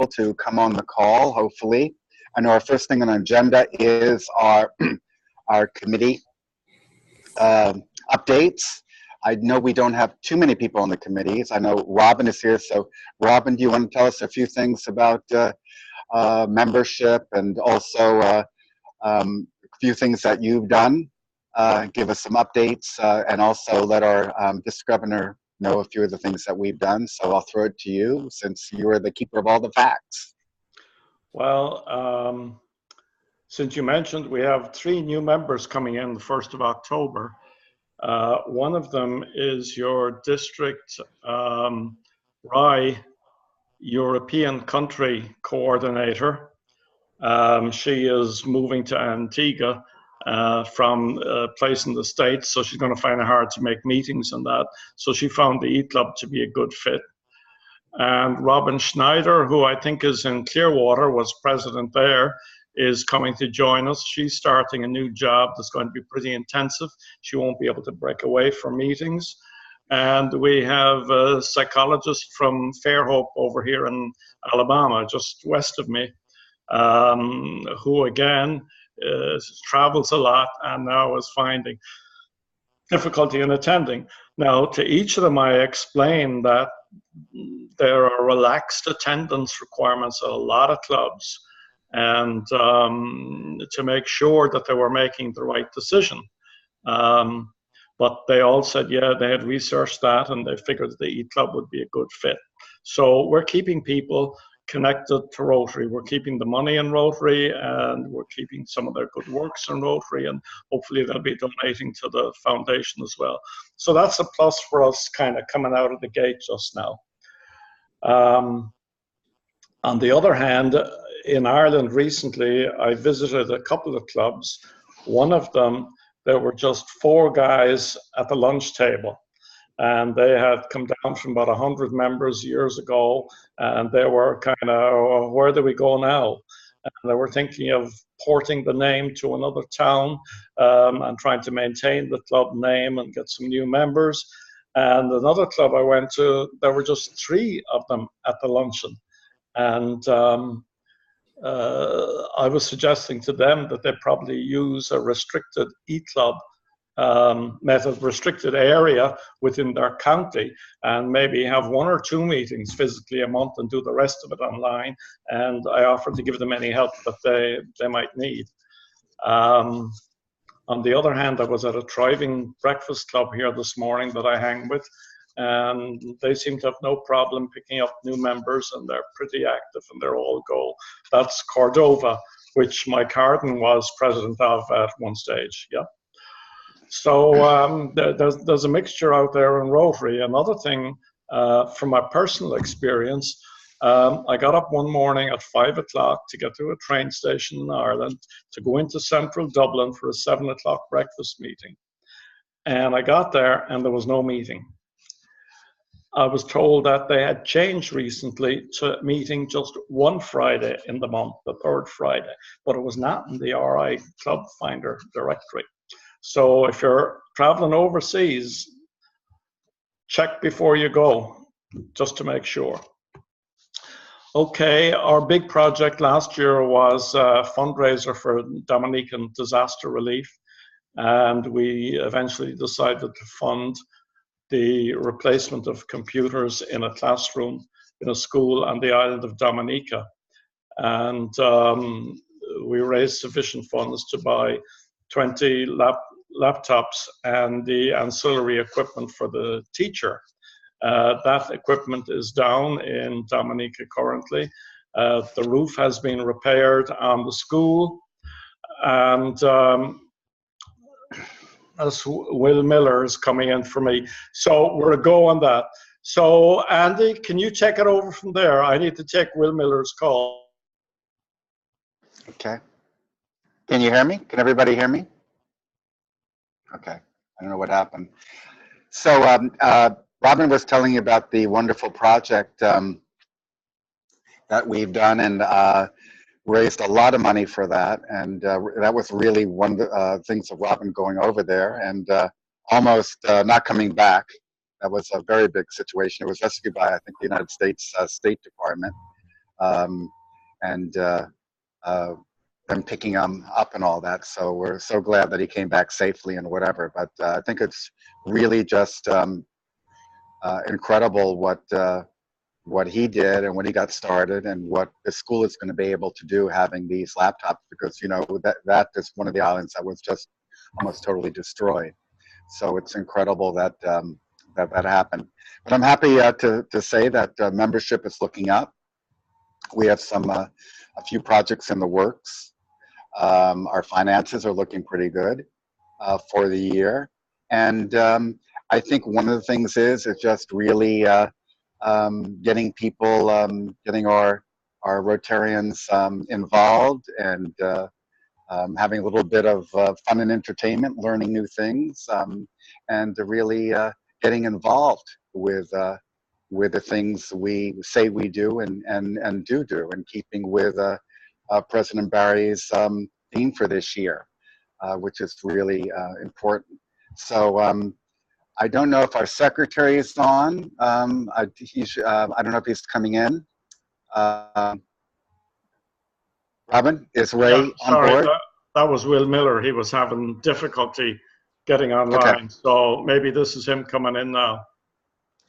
to come on the call, hopefully. I know our first thing on the agenda is our, our committee updates. I know we don't have too many people on the committees. I know Robin is here, so Robin, do you want to tell us a few things about membership and also a few things that you've done? Give us some updates and also let our district governor know a few of the things that we've done. So I'll throw it to you since you are the keeper of all the facts. Well, since you mentioned we have 3 new members coming in the 1st of October. One of them is your district RAI European country coordinator. She is moving to Antigua from a place in the States, so she's going to find it hard to make meetings and that. So she found the E-Club to be a good fit. And Robin Schneider, who I think is in Clearwater, was president there, is coming to join us. She's starting a new job that's going to be pretty intensive. She won't be able to break away from meetings. And we have a psychologist from Fairhope over here in Alabama, just west of me, who again travels a lot and now is finding difficulty in attending. Now, to each of them, I explained that there are relaxed attendance requirements at a lot of clubs, and to make sure that they were making the right decision. But they all said, yeah, they had researched that and they figured the E-Club would be a good fit. So we're keeping people connected to Rotary. We're keeping the money in Rotary, and we're keeping some of their good works in Rotary, and hopefully they'll be donating to the foundation as well. So that's a plus for us kind of coming out of the gate just now. On the other hand, in Ireland recently, I visited a couple of clubs. One of them, there were just 4 guys at the lunch table. And they had come down from about 100 members years ago, and they were kind of, oh, where do we go now? And they were thinking of porting the name to another town and trying to maintain the club name and get some new members. And another club I went to, there were just 3 of them at the luncheon. And I was suggesting to them that they probably use a restricted E-Club method, restricted area within their county, and maybe have 1 or 2 meetings physically a month and do the rest of it online. And I offered to give them any help that they might need. On the other hand, I was at a thriving breakfast club here this morning that I hang with, and they seem to have no problem picking up new members, and they're pretty active and they're all go. That's Cordova, which Mike Harden was president of at one stage. Yeah. So there's a mixture out there in Rotary. Another thing, from my personal experience, I got up one morning at 5 o'clock to get to a train station in Ireland to go into central Dublin for a 7 o'clock breakfast meeting. And I got there and there was no meeting. I was told that they had changed recently to meeting just 1 Friday in the month, the 3rd Friday, but it was not in the RI Club Finder directory. So if you're traveling overseas, check before you go, just to make sure. Okay, our big project last year was a fundraiser for Dominican disaster relief, and we eventually decided to fund the replacement of computers in a classroom in a school on the island of Dominica. And we raised sufficient funds to buy 20 laptops and the ancillary equipment for the teacher. That equipment is down in Dominica currently. The roof has been repaired on the school, and as Will Miller is coming in for me. So we're a go on that. So Andy, can you take it over from there? I need to take Will Miller's call. Okay. Can you hear me? Can everybody hear me? Okay. I don't know what happened. So Robin was telling you about the wonderful project that we've done, and raised a lot of money for that. And that was really one of the things of Robin going over there and almost not coming back. That was a very big situation. It was rescued by, I think, the United States State Department. and them picking him up and all that. So we're so glad that he came back safely and whatever. But I think it's really just incredible what he did and when he got started and what the school is going to be able to do having these laptops, because that is one of the islands that was just almost totally destroyed. So it's incredible that that happened. But I'm happy to say that membership is looking up. We have a few projects in the works. Our finances are looking pretty good for the year, and I think one of the things is just really getting people, getting our Rotarians involved, and having a little bit of fun and entertainment, learning new things, and really getting involved with the things we say we do and do, and keeping with President Barry's theme for this year, which is really important. So I don't know if our secretary is on. I don't know if he's coming in. Robin, is Ray on board? That was Will Miller. He was having difficulty getting online. Okay. So maybe this is him coming in now.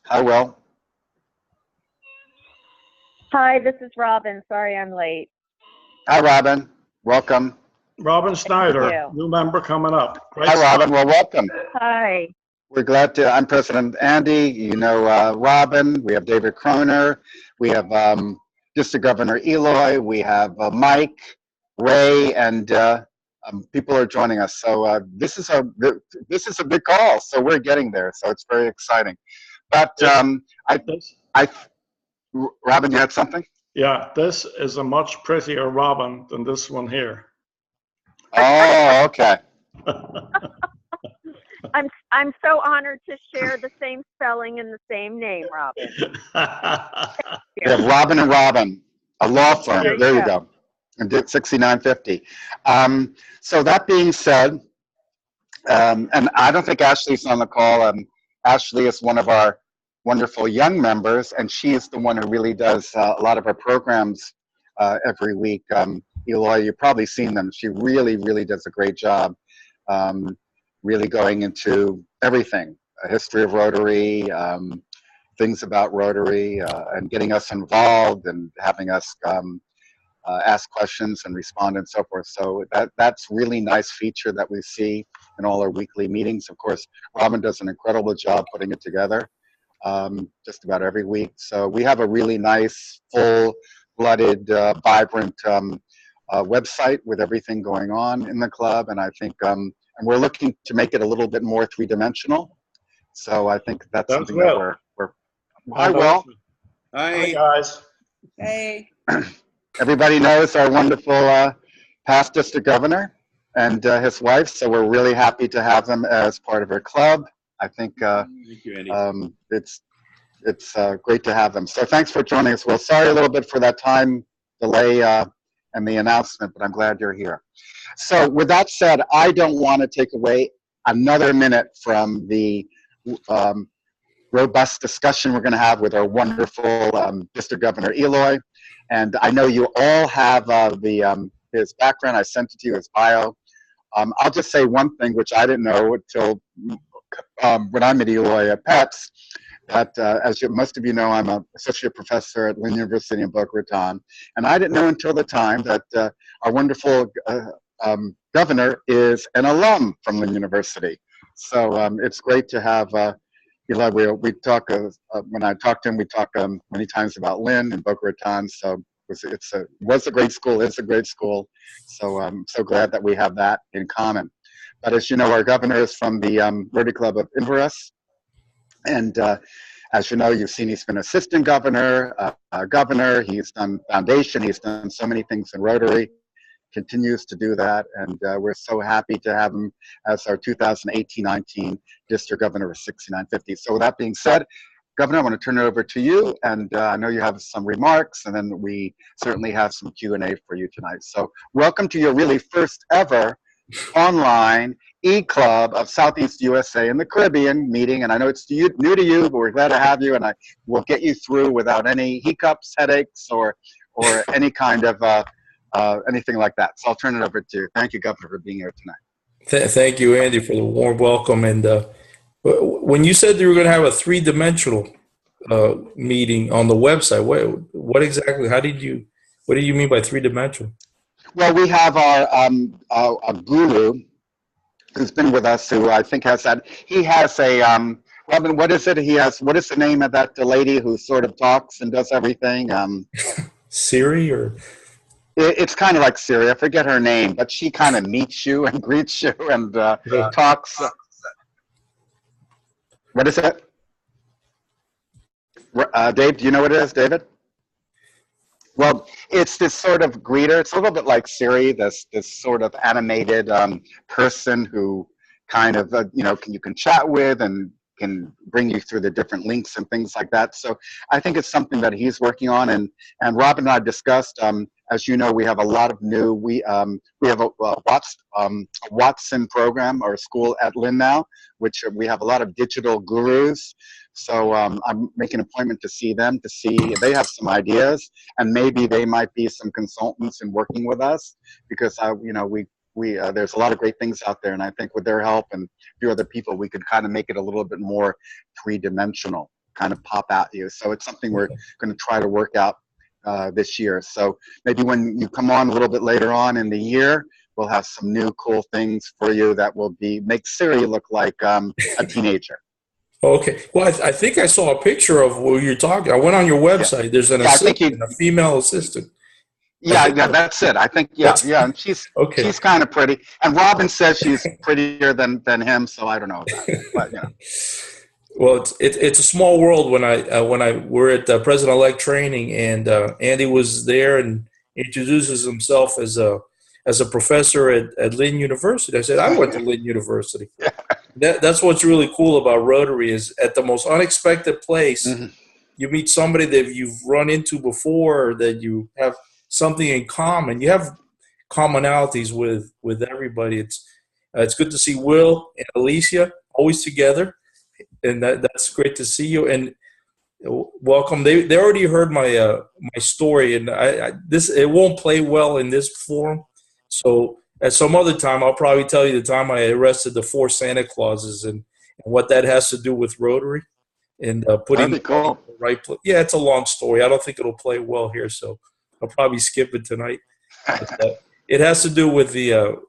Hi, Will. Hi, this is Robin. Sorry I'm late. Hi, Robin. Welcome. Robin Snyder, new member coming up. Great Hi, Robin. Well, welcome. Hi. We're glad to. I'm President Andy. You know Robin. We have David Croner. We have District Governor Eloy. We have Mike, Ray, and people are joining us. So this is a big call. So we're getting there. So it's very exciting. But Robin, you had something? Yeah, this is a much prettier Robin than this one here. Oh, okay. I'm so honored to share the same spelling and the same name, Robin. We have Robin and Robin, a law firm. There you go. And did 6950. So that being said, and I don't think Ashley's on the call. Ashley is one of our wonderful young members, and she is the one who really does a lot of our programs every week. Eloy, you've probably seen them. She really, really does a great job, really going into everything, a history of Rotary, things about Rotary, and getting us involved and having us ask questions and respond and so forth. So that's really nice feature that we see in all our weekly meetings. Of course, Robin does an incredible job putting it together just about every week. So we have a really nice, full-blooded, vibrant website with everything going on in the club. And I think, and we're looking to make it a little bit more three-dimensional. So I think that's something that we're Hi, Will. Hi, guys. Hey. Everybody knows our wonderful past district governor and his wife, so we're really happy to have them as part of our club. I think Thank you, Andy. it's great to have them. So thanks for joining us. Well, sorry a little bit for that time delay and the announcement, but I'm glad you're here. So with that said, I don't want to take away another minute from the robust discussion we're going to have with our wonderful District Governor Eloy. And I know you all have his background. I sent it to you, his bio. I'll just say one thing, which I didn't know until when I met Eloy at PEPS, that as most of you know, I'm an associate professor at Lynn University in Boca Raton. And I didn't know until the time that our wonderful governor is an alum from Lynn University. So it's great to have Eloy. We talk, when I talked to him, we talked many times about Lynn and Boca Raton. So it was a great school, it's a great school. So I'm so glad that we have that in common. But as you know, our governor is from the Rotary Club of Inverness. And as you know, you've seen he's been assistant governor, governor, he's done foundation, he's done so many things in Rotary, continues to do that. And we're so happy to have him as our 2018-19 district governor of 6950. So with that being said, Governor, I want to turn it over to you. And I know you have some remarks, and then we certainly have some Q&A for you tonight. So welcome to your really first ever online e-club of Southeast USA and the Caribbean meeting. And I know it's new to you, but we're glad to have you, and I will get you through without any hiccups, headaches, or or any kind of anything like that. So I'll turn it over to you. Thank you, Governor, for being here tonight. Thank you, Andy, for the warm welcome. And when you said you were going to have a three-dimensional meeting on the website, what exactly? What do you mean by three-dimensional? Well, we have our guru who's been with us, who I think has that. He has a Robin. What is it? What is the name of that lady who sort of talks and does everything? Siri or? It's kind of like Siri. I forget her name, but she kind of meets you and greets you and talks. What is it? Dave, do you know what it is, David? Well, it's this sort of greeter. It's a little bit like Siri, this sort of animated person who kind of, you can chat with and can bring you through the different links and things like that. So I think it's something that he's working on. And Robin and I discussed, as you know, we have a lot of new, we have a Watson program or school at Lynn now, which we have a lot of digital gurus. So I'm making an appointment to see them, to see if they have some ideas, and maybe they might be some consultants in working with us, because there's a lot of great things out there, and I think with their help and a few other people, we could kind of make it a little bit more three-dimensional, kind of pop at you. So it's something we're going to try to work out this year. So maybe when you come on a little bit later on in the year, we'll have some new cool things for you that will make Siri look like a teenager. Okay. Well, I think I saw a picture of what you're talking. I went on your website. Yeah. There's an assistant, a female assistant. Yeah, that's it. I think, yeah, and she's kind of pretty. And Robin says she's prettier than him, so I don't know about it. But, Well, it's a small world. When I were at President-elect training, and Andy was there and introduces himself as a professor at Lynn University. I said, I went to Lynn University. Yeah. That's what's really cool about Rotary, is at the most unexpected place, you meet somebody that you've run into before, or that you have something in common. You have commonalities with everybody. It's good to see Will and Alicia always together, and that's great to see you. And welcome. They already heard my story, and it won't play well in this forum. So at some other time, I'll probably tell you the time I arrested the 4 Santa Clauses and what that has to do with Rotary and putting the right place. Yeah, it's a long story. I don't think it'll play well here, so I'll probably skip it tonight. But, it has to do with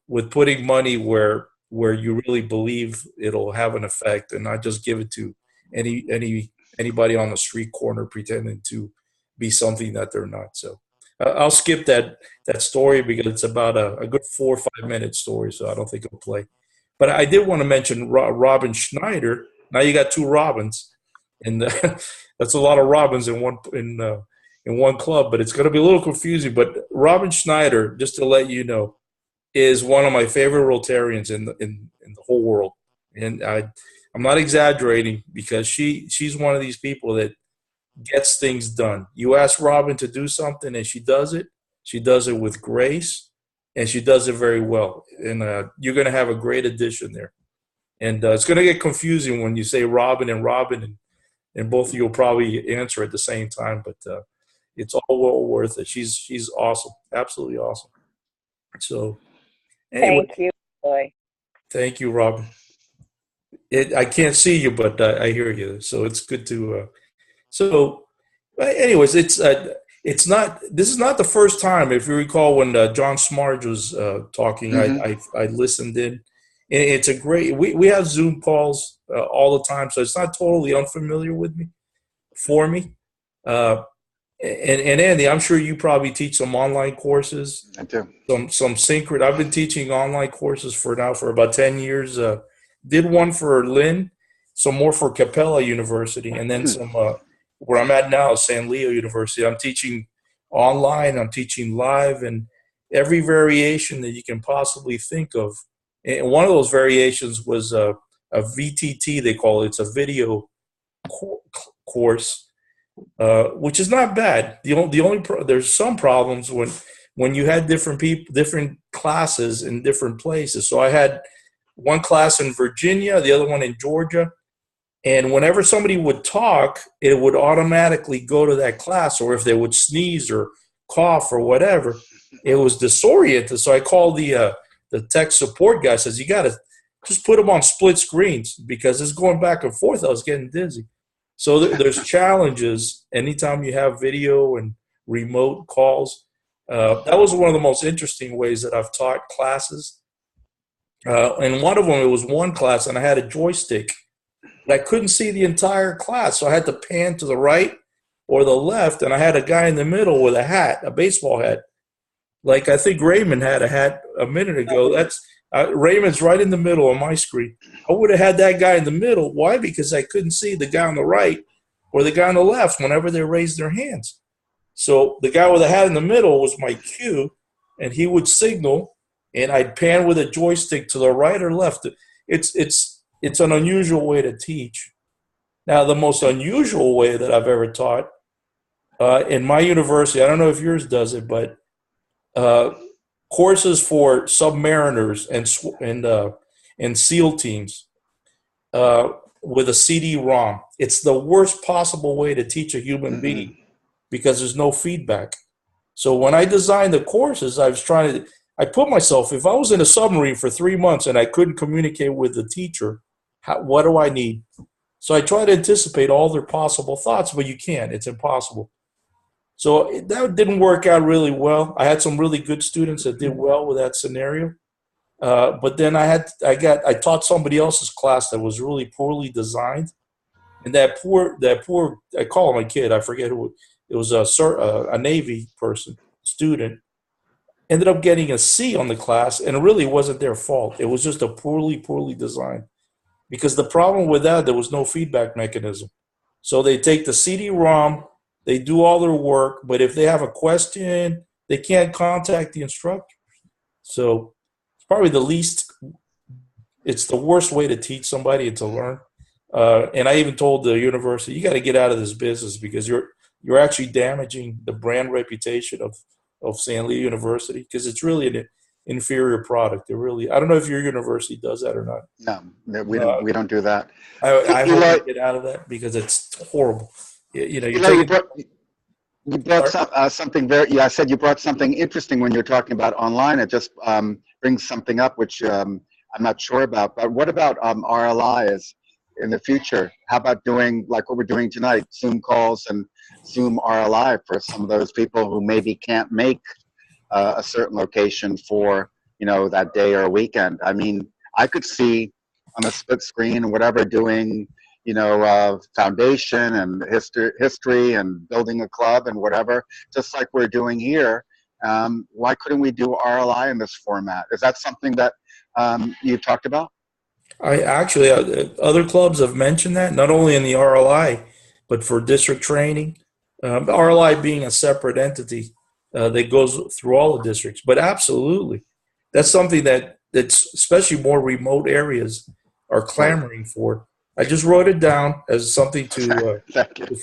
with putting money where you really believe it'll have an effect, and not just give it to anybody on the street corner pretending to be something that they're not. So I'll skip that story because it's about a good 4 or 5 minute story, so I don't think it'll play. But I did want to mention Robin Schneider. Now you got 2 Robins, and that's a lot of Robins in one club. But it's going to be a little confusing. But Robin Schneider, just to let you know, is one of my favorite Rotarians in the whole world, and I'm not exaggerating, because she's one of these people that gets things done. You ask Robin to do something and she does it. She does it with grace, and she does it very well. And you're going to have a great addition there. And it's going to get confusing when you say Robin, and both of you will probably answer at the same time. But it's all well worth it. She's awesome, absolutely awesome. So anyway, thank you, boy. Thank you, Robin. I can't see you, but I hear you. So it's good to. So, anyways, it's not. This is not the first time. If you recall, when John Smarge was talking, I listened in. And it's a great. We have Zoom calls all the time, so it's not totally unfamiliar for me. And Andy, I'm sure you probably teach some online courses. I do. Some synchron. I've been teaching online courses for about 10 years. Did one for Lynn, some more for Capella University, and then some where I'm at now, San Leo University. I'm teaching online, I'm teaching live, and every variation that you can possibly think of. And one of those variations was a VTT, they call it. It's a video course, which is not bad. There's some problems when you had different people, different classes in different places. So I had one class in Virginia, the other one in Georgia. And whenever somebody would talk, it would automatically go to that class. Or if they would sneeze or cough or whatever, it was disoriented. So I called the tech support guy. Says, you got to just put them on split screens because it's going back and forth. I was getting dizzy. So there's challenges anytime you have video and remote calls. That was one of the most interesting ways that I've taught classes. And one of them, it was one class, and I had a joystick. But I couldn't see the entire class, so I had to pan to the right or the left, and I had a guy in the middle with a hat, a baseball hat. Like I think Raymond had a hat a minute ago. That's Raymond's right in the middle on my screen. I would have had that guy in the middle. Why? Because I couldn't see the guy on the right or the guy on the left whenever they raised their hands. So the guy with the hat in the middle was my cue, and he would signal, and I'd pan with a joystick to the right or left. It's an unusual way to teach. Now, the most unusual way that I've ever taught in my university, I don't know if yours does it, but courses for submariners and SEAL teams with a CD-ROM. It's the worst possible way to teach a human being because there's no feedback. So when I designed the courses, I put myself, if I was in a submarine for 3 months and I couldn't communicate with the teacher, what do I need? So I try to anticipate all their possible thoughts, but you can't. It's impossible. So that didn't work out really well. I had some really good students that did well with that scenario. But then I taught somebody else's class that was really poorly designed. And that poor, I call him a kid, I forget who, it was a Navy student, ended up getting a C on the class, and it really wasn't their fault. It was just a poorly designed. Because the problem with that, there was no feedback mechanism. So they take the CD-ROM, they do all their work, but if they have a question, they can't contact the instructor. So it's probably it's the worst way to teach somebody and to learn. And I even told the university, you got to get out of this business because you're actually damaging the brand reputation of San Luis University because it's really an inferior product. I don't know if your university does that or not. No, we don't do that. I hope you get out of that because it's horrible. You brought something I said you brought something interesting when you're talking about online. It just brings something up which I'm not sure about. But what about RLIs in the future? How about doing like what we're doing tonight, Zoom calls and Zoom RLI for some of those people who maybe can't make a certain location for that day or a weekend? I mean, I could see on a split screen or whatever doing foundation and history and building a club and whatever, just like we're doing here. Why couldn't we do RLI in this format? Is that something that you talked about? I actually, other clubs have mentioned that, not only in the RLI, but for district training. RLI being a separate entity that goes through all the districts. But absolutely, that's something that's especially more remote areas are clamoring for. I just wrote it down as something to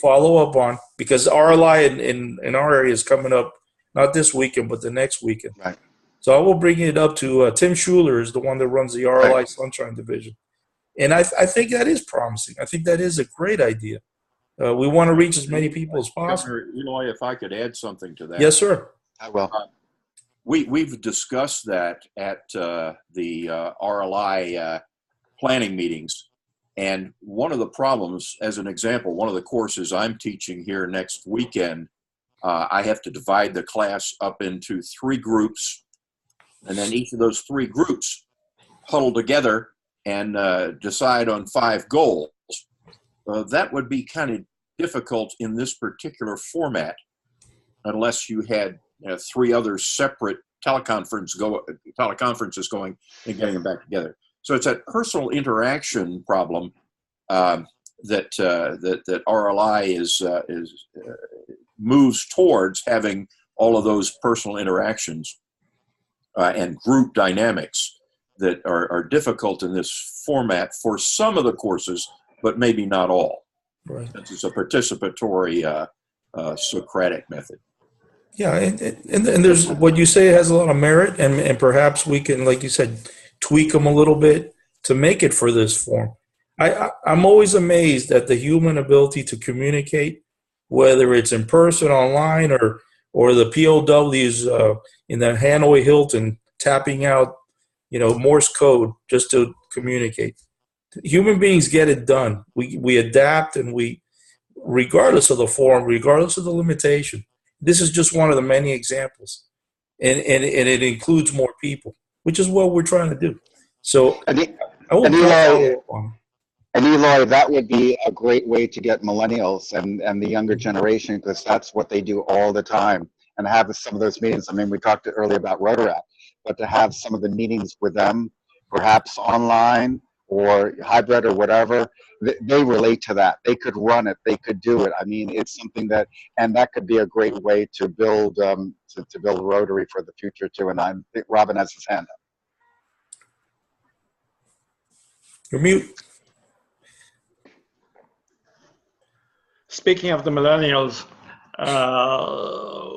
follow up on because RLI in our area is coming up not this weekend, but the next weekend. Right. So I will bring it up to Tim Schuler is the one that runs the RLI Sunshine Division. And I think that is promising. I think that is a great idea. We want to reach as many people as possible. Governor Eloy, if I could add something to that. Yes, sir. I will. We've discussed that at the RLI planning meetings. And one of the problems, as an example, one of the courses I'm teaching here next weekend, I have to divide the class up into 3 groups. And then each of those 3 groups huddle together and decide on 5 goals. That would be kind of difficult in this particular format unless you had 3 other separate teleconferences going and getting them back together. So it's that personal interaction problem that RLI moves towards having all of those personal interactions and group dynamics that are difficult in this format for some of the courses, but maybe not all. Right. It's a participatory Socratic method. Yeah, and there's what you say has a lot of merit, and perhaps we can, like you said, tweak them a little bit to make it for this form. I'm always amazed at the human ability to communicate, whether it's in person, online, or or the POWs in the Hanoi Hilton tapping out, Morse code just to communicate. Human beings get it done. We adapt, and regardless of the form, regardless of the limitation. This is just one of the many examples, and it includes more people, which is what we're trying to do. So And, I will Eloy, on. and Eloy, that would be a great way to get millennials and the younger generation, because that's what they do all the time, and have some of those meetings. I mean, we talked earlier about Rotary, but to have some of the meetings with them, perhaps online or hybrid or whatever, they relate to that. They could run it. They could do it. I mean, it's something and that could be a great way to build to build Rotary for the future too. And I think Robin has his hand up. You're mute. Speaking of the millennials,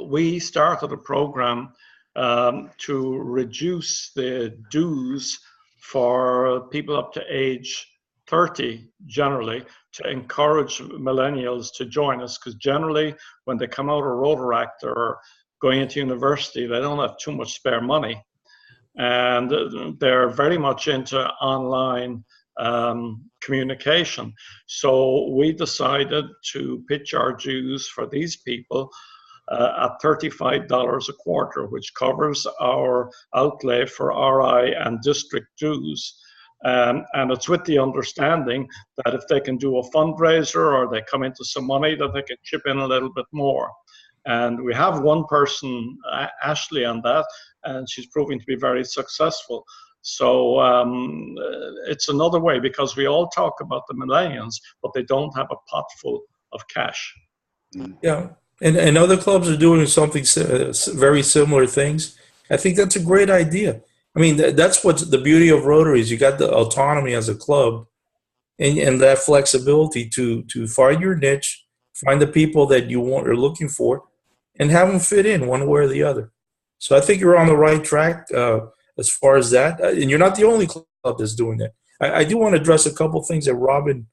we started a program to reduce the dues for people up to age 30 generally, to encourage millennials to join us, because generally when they come out of Rotaract or going into university, they don't have too much spare money, and they're very much into online communication. So we decided to pitch our dues for these people at $35 a quarter, which covers our outlay for RI and district dues. And it's with the understanding that if they can do a fundraiser or they come into some money, that they can chip in a little bit more. And we have one person, Ashley, on that, and she's proving to be very successful. So it's another way, because we all talk about the millennials, but they don't have a pot full of cash. Yeah, and other clubs are doing something very similar things. I think that's a great idea. I mean, that's what's the beauty of Rotary is you got the autonomy as a club, and that flexibility to find your niche, find the people that you want or looking for, and have them fit in one way or the other. So I think you're on the right track as far as that. And you're not the only club that's doing that. I do want to address a couple things that Robin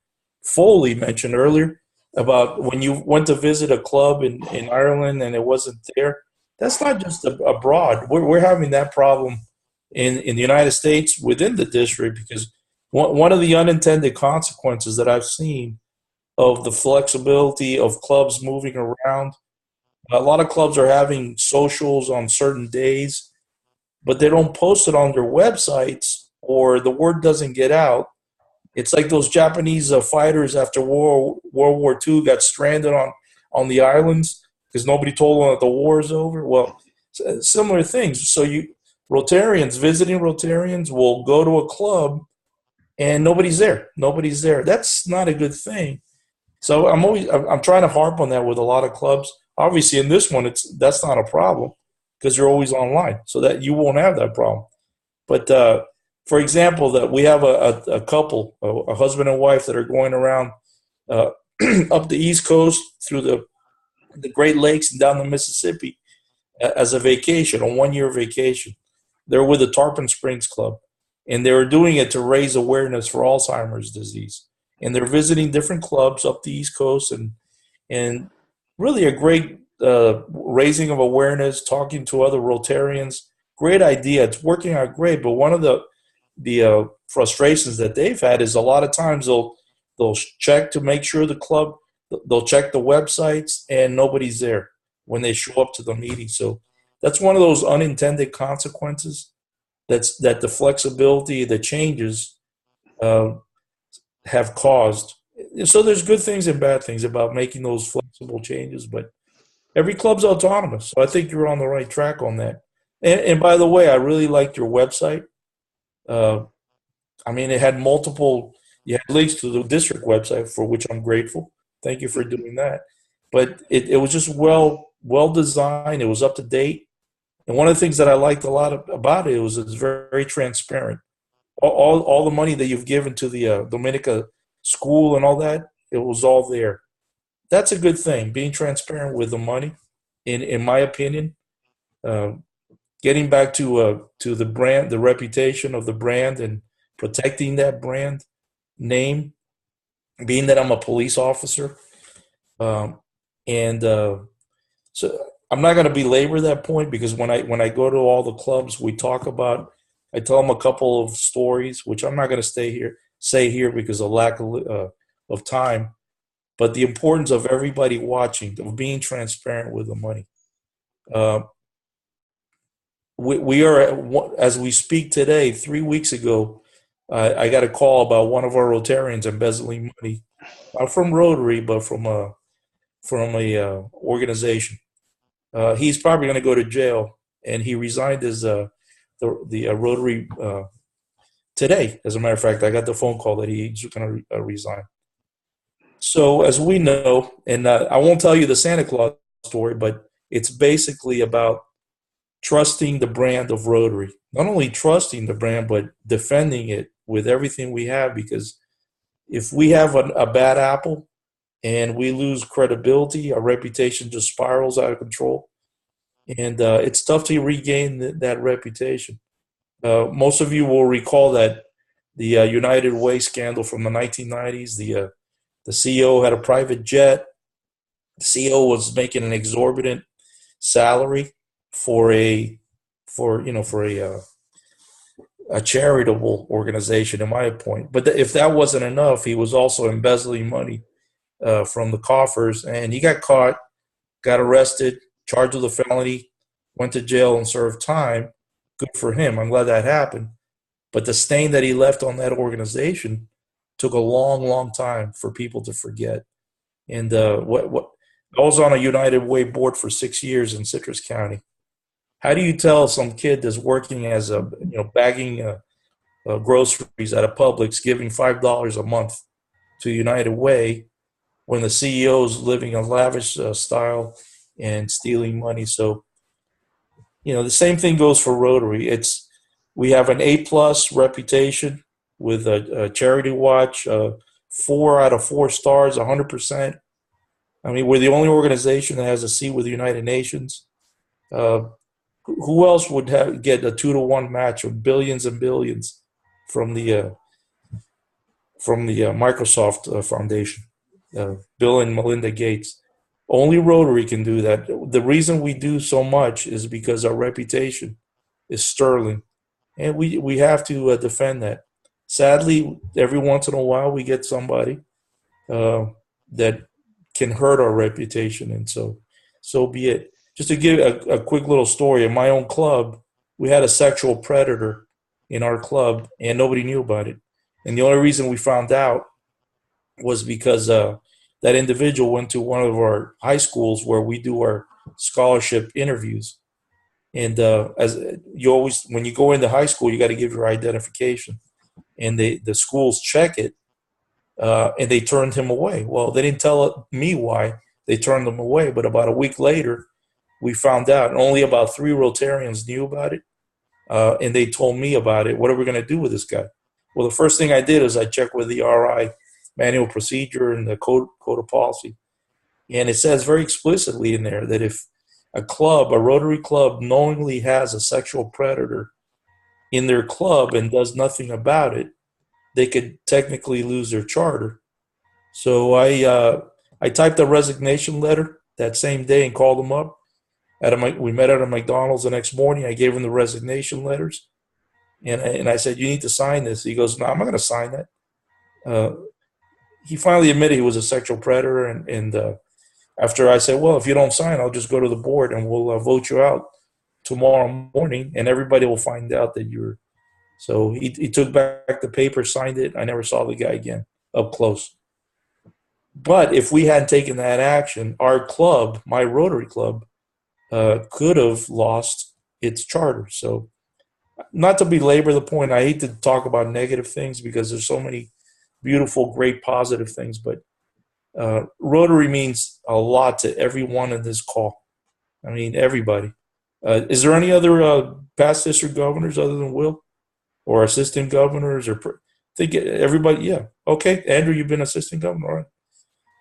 Foley mentioned earlier about when you went to visit a club in Ireland and it wasn't there. That's not just abroad. We're having that problem in the United States within the district, because one of the unintended consequences that I've seen of the flexibility of clubs moving around, a lot of clubs are having socials on certain days, but they don't post it on their websites, or the word doesn't get out. It's like those Japanese fighters after World War II got stranded on the islands because nobody told them that the war is over. Well, similar things. So visiting Rotarians will go to a club and nobody's there. Nobody's there. That's not a good thing. So I'm trying to harp on that with a lot of clubs. Obviously, in this one, that's not a problem because you're always online, so that you won't have that problem. But for example, that we have a couple, a husband and wife, that are going around up the East Coast through the Great Lakes and down the Mississippi as a vacation, a 1-year vacation. They're with the Tarpon Springs Club, and they were doing it to raise awareness for Alzheimer's disease. And they're visiting different clubs up the East Coast, and really a great raising of awareness, talking to other Rotarians. Great idea. It's working out great. But one of the frustrations that they've had is a lot of times they'll check to make sure they'll check the websites and nobody's there when they show up to the meeting. So that's one of those unintended consequences that the flexibility, the changes have caused. So there's good things and bad things about making those flexible changes, but every club's autonomous. So I think you're on the right track on that. And by the way, I really liked your website. I mean, it had you had links to the district website, for which I'm grateful. Thank you for doing that. But it was just well designed. It was up to date. And one of the things that I liked a lot about it was it's very, very transparent. All the money that you've given to the Dominica school and all that, it was all there. That's a good thing, being transparent with the money, in my opinion. Getting back to the brand, the reputation of the brand, and protecting that brand name, being that I'm a police officer. So I'm not going to belabor that point because when I go to all the clubs, we talk about. I tell them a couple of stories, which I'm not going to say here because of lack of time. But the importance of everybody watching, of being transparent with the money. We are, as we speak today, 3 weeks ago, I got a call about one of our Rotarians embezzling money, not from Rotary, but from a organization. He's probably going to go to jail, and he resigned as the Rotary today. As a matter of fact, I got the phone call that he's going to resign. So as we know, and I won't tell you the Santa Claus story, but it's basically about trusting the brand of Rotary. Not only trusting the brand, but defending it with everything we have, because if we have a bad apple and we lose credibility, our reputation just spirals out of control. And it's tough to regain that reputation. Most of you will recall that the United Way scandal from the 1990s, the CEO had a private jet. The CEO was making an exorbitant salary for a charitable organization, in my point. But if that wasn't enough, he was also embezzling money from the coffers, and he got caught, got arrested, charged with a felony, went to jail and served time. Good for him. I'm glad that happened. But the stain that he left on that organization took a long, long time for people to forget. And I was on a United Way board for 6 years in Citrus County. How do you tell some kid that's working as bagging groceries at a Publix, giving $5 a month to United Way, when the CEO is living a lavish style and stealing money? So, the same thing goes for Rotary. We have an A+ reputation with a Charity Watch, 4 out of 4 stars, 100%. I mean, we're the only organization that has a seat with the United Nations. Who else would get a 2-to-1 match of billions and billions from the Microsoft Foundation, Bill and Melinda Gates? Only Rotary can do that. The reason we do so much is because our reputation is sterling, and we have to defend that. Sadly, every once in a while we get somebody that can hurt our reputation, and so be it. Just to give a quick little story, in my own club, we had a sexual predator in our club, and nobody knew about it. And the only reason we found out was because that individual went to one of our high schools where we do our scholarship interviews. And as you always, when you go into high school, you got to give your identification, and the schools check it, and they turned him away. Well, they didn't tell me why they turned him away, but about a week later, we found out, and only about 3 Rotarians knew about it, and they told me about it. What are we going to do with this guy? Well, the first thing I did is I checked with the RI manual procedure and the code of policy, and it says very explicitly in there that if a Rotary club, knowingly has a sexual predator in their club and does nothing about it, they could technically lose their charter. So I typed a resignation letter that same day and called them up. We met at a McDonald's the next morning. I gave him the resignation letters, and I said, "You need to sign this." He goes, "No, I'm not going to sign that." He finally admitted he was a sexual predator, and after I said, "Well, if you don't sign, I'll just go to the board and we'll vote you out tomorrow morning, and everybody will find out that you're." So he took back the paper, signed it. I never saw the guy again up close. But if we hadn't taken that action, our club, my Rotary club, could have lost its charter. So not to belabor the point, I hate to talk about negative things because there's so many beautiful, great, positive things, but Rotary means a lot to everyone in this call. I mean, everybody. Is there any other past district governors other than Will, or assistant governors, or think everybody? Yeah. Okay. Andrew, you've been assistant governor, all right?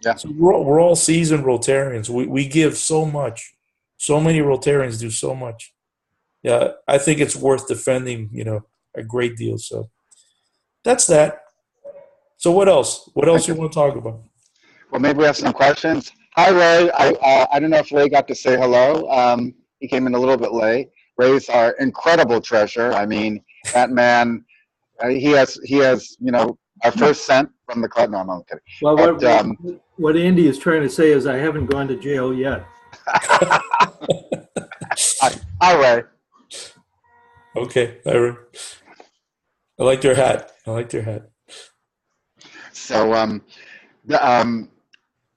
Yeah. So we're all seasoned Rotarians. We give so much. So many Rotarians do so much. Yeah, I think it's worth defending, a great deal. So that's that. So what else? What else you want to talk about? Well, maybe we have some questions. Hi, Ray. I don't know if Ray got to say hello. He came in a little bit late. Ray's our incredible treasure. I mean, that man, he has, our first cent from the club. No, I'm kidding. Well, But, what Andy is trying to say is I haven't gone to jail yet. Hi, Ray. Okay, I like your hat. I like your hat. So,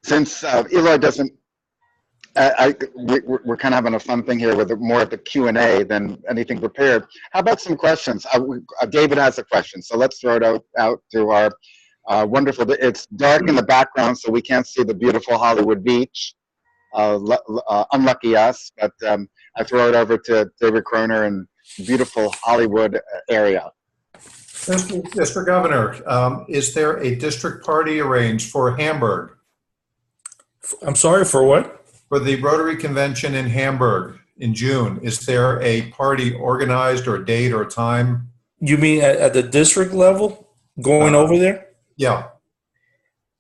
since Eloy doesn't, we're kind of having a fun thing here with more of the Q&A than anything prepared. How about some questions? David has a question, so let's throw it out to our wonderful. It's dark in the background, so we can't see the beautiful Hollywood beach. Unlucky us, but I throw it over to David Croner and beautiful Hollywood area. Mr. Governor, is there a district party arranged for Hamburg? I'm sorry, for what? For the Rotary Convention in Hamburg in June, is there a party organized or a date or a time? You mean at the district level, going over there? Yeah.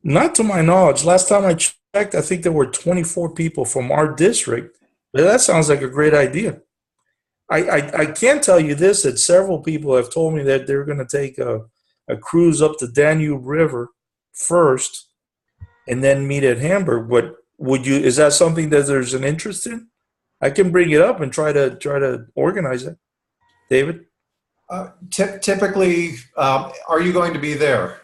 Not to my knowledge. Last time I checked, I think there were 24 people from our district. But that sounds like a great idea. I can tell you this, that several people have told me that they're going to take a cruise up the Danube River first and then meet at Hamburg. But is that something that there's an interest in? I can bring it up and try to organize it. David? Typically, are you going to be there?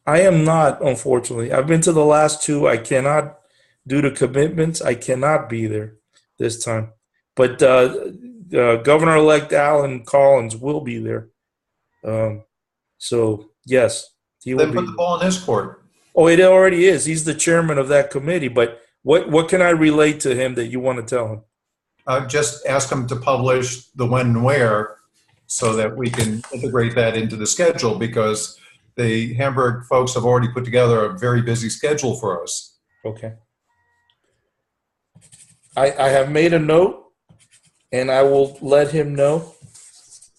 I am not, unfortunately. I've been to the last two. I cannot, due to commitments, I cannot be there this time. But Governor-elect Alan Collins will be there. So, yes, he will Then put the ball in his court. Oh, it already is. He's the chairman of that committee. But what can I relate to him that you want to tell him? Just ask him to publish the when and where so that we can integrate that into the schedule, because the Hamburg folks have already put together a very busy schedule for us. Okay. I have made a note, and I will let him know.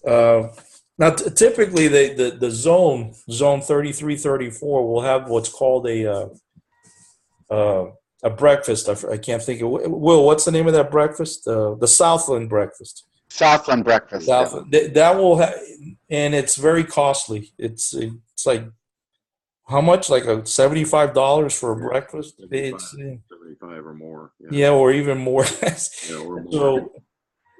Now, typically, the zone 33, 34 will have what's called a breakfast. I can't think of Will. What's the name of that breakfast? The Southland breakfast. Southland breakfast. Southland. Yeah. That will have, and it's very costly. It's like how much? Like $75 for a breakfast. 75 or more. Yeah, or even more. Yeah, or more. So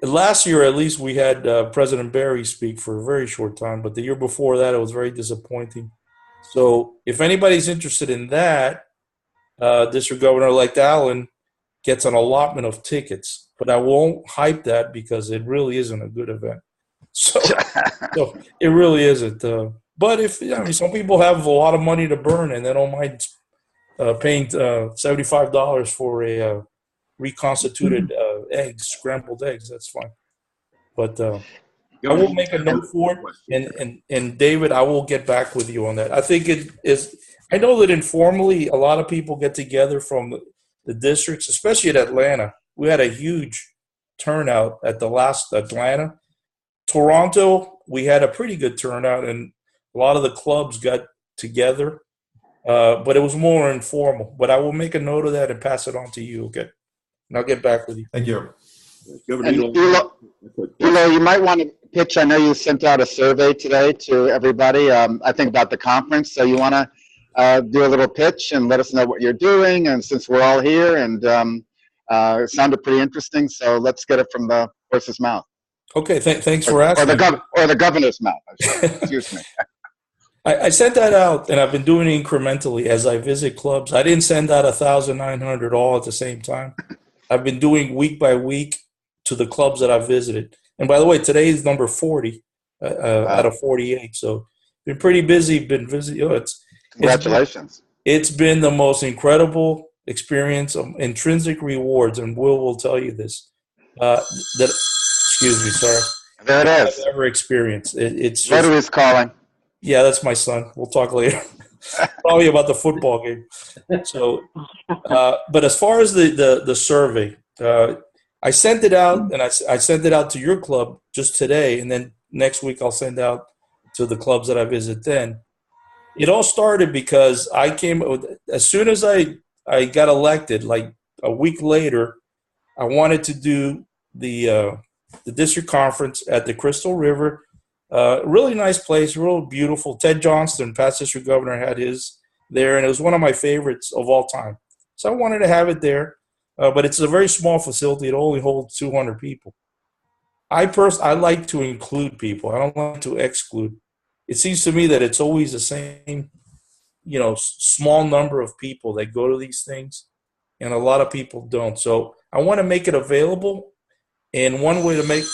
last year, at least, we had President Barry speak for a very short time, but the year before that, it was very disappointing. So if anybody's interested in that, District Governor-elect Allen gets an allotment of tickets, but I won't hype that because it really isn't a good event. So it really isn't. But some people have a lot of money to burn and they don't mind paying $75 for a reconstituted scrambled eggs. That's fine. But I will make a note for it, and David, I will get back with you on that. I think it is. I know that informally, a lot of people get together from the districts, especially at Atlanta. We had a huge turnout at the last Atlanta. Toronto, we had a pretty good turnout, and a lot of the clubs got together, but it was more informal. But I will make a note of that and pass it on to you, okay? And I'll get back with you. Thank you. You might want to pitch. I know you sent out a survey today to everybody, I think about the conference. So you want to do a little pitch and let us know what you're doing. And since we're all here, and it sounded pretty interesting, so let's get it from the horse's mouth. Okay, thanks for asking. Or the governor's mouth. Excuse me. I sent that out, and I've been doing it incrementally as I visit clubs. I didn't send out 1,900 all at the same time. I've been doing week by week to the clubs that I've visited. And by the way, today is number 40 out of 48. So been pretty busy. Been busy. Congratulations. It's been the most incredible experience of intrinsic rewards, and will tell you this. Excuse me, sorry. There it is. I've ever experienced. It's just, Rotary's calling. Yeah, that's my son. We'll talk later. Probably about the football game. So, but as far as the survey, I sent it out, and I sent it out to your club just today, and then next week I'll send out to the clubs that I visit then. It all started because I came, as soon as I I got elected, like a week later, I wanted to do the district conference at the Crystal River. Really nice place, real beautiful. Ted Johnston, past district governor, had his there, and it was one of my favorites of all time. So I wanted to have it there, but it's a very small facility. It only holds 200 people. I like to include people. I don't like to exclude. It seems to me that it's always the same, small number of people that go to these things, and a lot of people don't. So I want to make it available, and one way to make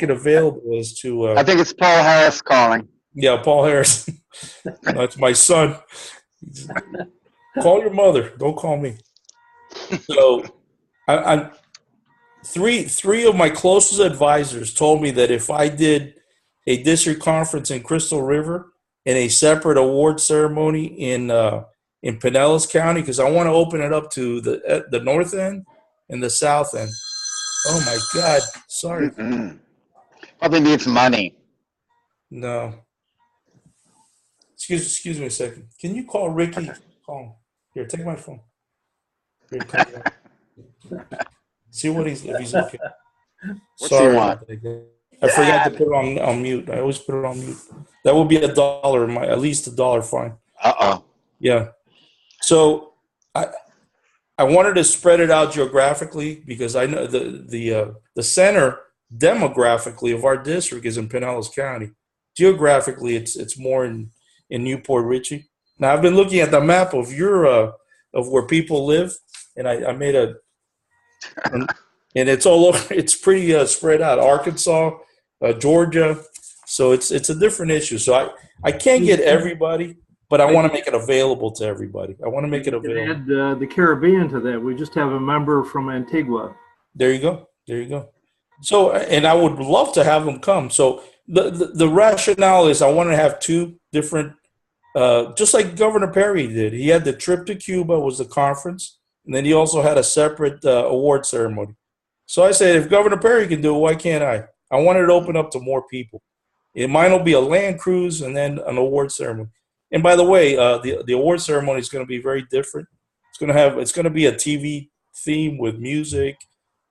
it available is to. I think it's Paul Harris calling. Yeah, Paul Harris. That's my son. Call your mother. Don't call me. So, I'm three of my closest advisors told me that if I did a district conference in Crystal River and a separate award ceremony in Pinellas County, because I want to open it up to the north end and the south end. Oh my God! Sorry. Mm-hmm. Probably needs money. No. Excuse me a second. Can you call Ricky? Okay. Call him. Here, take my phone. Here, come here. See if he's okay. What's he want? I forgot to put it on mute. I always put it on mute. That would be $1, at least $1 fine. Uh-oh. Yeah. So I wanted to spread it out geographically because I know the center demographically of our district is in Pinellas County. Geographically, it's more in Newport Richey. Now I've been looking at the map of of where people live, and I made and it's all over. It's pretty spread out. Arkansas, Georgia, so it's a different issue. So I can't get everybody, but I want to make it available to everybody. I want to make it available. Add the Caribbean to that. We just have a member from Antigua. There you go. So, and I would love to have them come. So the rationale is I want to have two different, just like Governor Perry did. He had the trip to Cuba was the conference, and then he also had a separate award ceremony. So I said, if Governor Perry can do it, why can't I? I wanted to open up to more people. Mine will be a land cruise and then an award ceremony. And by the way, the award ceremony is going to be very different. It's going to be a TV theme with music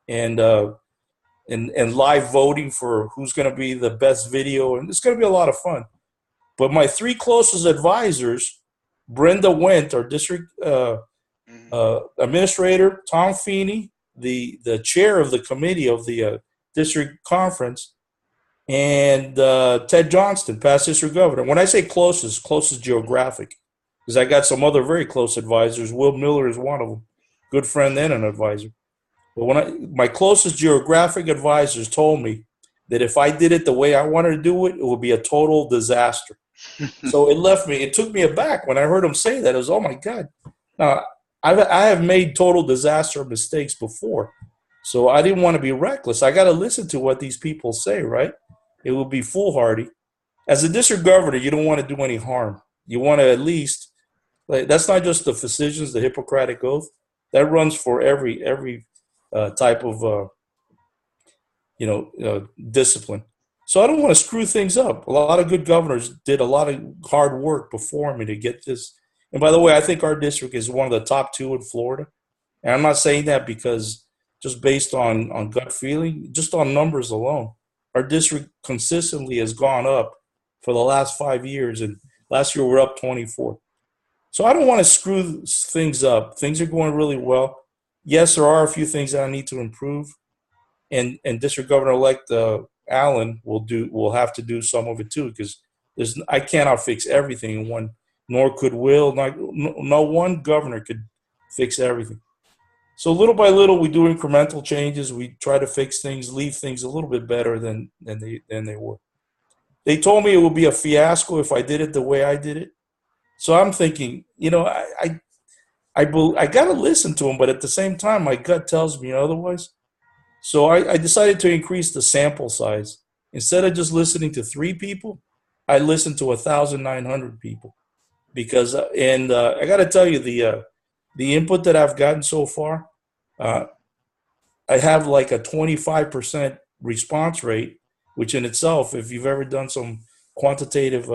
and live voting for who's going to be the best video, and it's going to be a lot of fun. But my three closest advisors, Brenda Wendt, our district administrator, Tom Feeney, the chair of the committee of the district conference, and Ted Johnston, past district governor. When I say closest geographic, because I got some other very close advisors. Will Miller is one of them, good friend and an advisor. But my closest geographic advisors told me that if I did it the way I wanted to do it, it would be a total disaster. So it took me aback when I heard him say that. It was, oh my God. Now, I have made total disaster mistakes before. So I didn't want to be reckless. I got to listen to what these people say, right? It would be foolhardy. As a district governor, you don't want to do any harm. You want to at least, that's not just the physicians, the Hippocratic Oath. That runs for every type of, discipline. So I don't want to screw things up. A lot of good governors did a lot of hard work before me to get this. And by the way, I think our district is one of the top 2 in Florida. And I'm not saying that because just based on gut feeling, just on numbers alone. Our district consistently has gone up for the last 5 years. And last year we're up 24. So I don't want to screw things up. Things are going really well. Yes, there are a few things that I need to improve, and District Governor-elect Allen will have to do some of it too, because I cannot fix everything in one, nor could Will. No one governor could fix everything. So little by little, we do incremental changes. We try to fix things, leave things a little bit better than they were. They told me it would be a fiasco if I did it the way I did it. So I'm thinking, I got to listen to them, but at the same time, my gut tells me otherwise. So I decided to increase the sample size. Instead of just listening to 3 people, I listened to 1,900 people. Because, I got to tell you, the input that I've gotten so far, I have like a 25% response rate, which in itself, if you've ever done some quantitative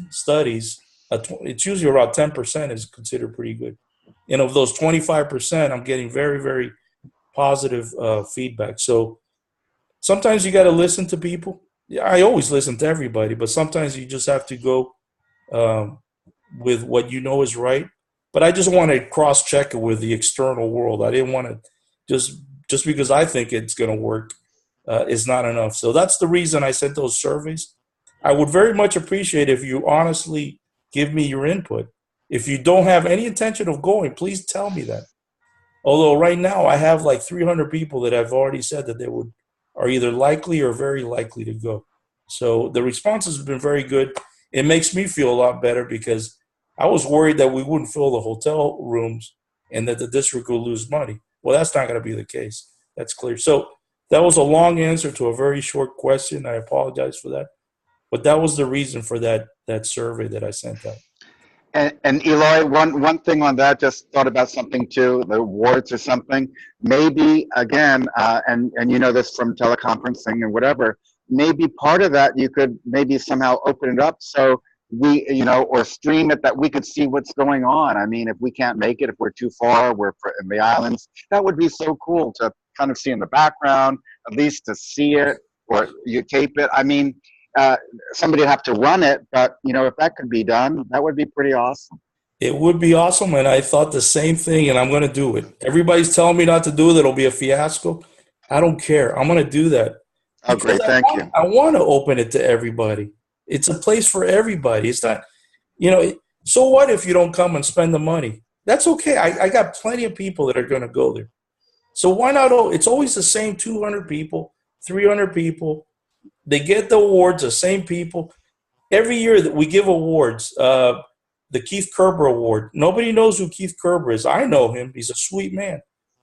studies, it's usually around 10% is considered pretty good. And of those 25%, I'm getting very, very positive feedback. So sometimes you got to listen to people. Yeah, I always listen to everybody, but sometimes you just have to go with what you know is right. But I just want to cross-check it with the external world. I didn't want to just because I think it's going to work is not enough. So that's the reason I sent those surveys. I would very much appreciate if you honestly give me your input. If you don't have any intention of going, please tell me that. Although right now I have like 300 people that have already said that they are either likely or very likely to go. So the responses have been very good. It makes me feel a lot better because I was worried that we wouldn't fill the hotel rooms and that the district will lose money. Well, that's not going to be the case. That's clear. So that was a long answer to a very short question. I apologize for that. But that was the reason for that survey that I sent out. And Eloy, one thing on that, just thought about something too, the awards or something. Maybe again, and you know this from teleconferencing and whatever. Maybe part of that you could maybe somehow open it up so we, or stream it that we could see what's going on. I mean, if we can't make it, if we're too far, we're in the islands. That would be so cool to kind of see in the background, at least to see it, or you tape it. I mean. Somebody would have to run it, but if that could be done, that would be pretty awesome. It would be awesome, and I thought the same thing, and I'm going to do it. Everybody's telling me not to do it. It'll be a fiasco. I don't care. I'm going to do that. Oh, great. Thank you. I want to open it to everybody. It's a place for everybody. It's not, so what if you don't come and spend the money? That's okay. I got plenty of people that are going to go there. So why not? It's always the same 200 people, 300 people. They get the awards, the same people. Every year that we give awards, the Keith Kerber Award. Nobody knows who Keith Kerber is. I know him. He's a sweet man.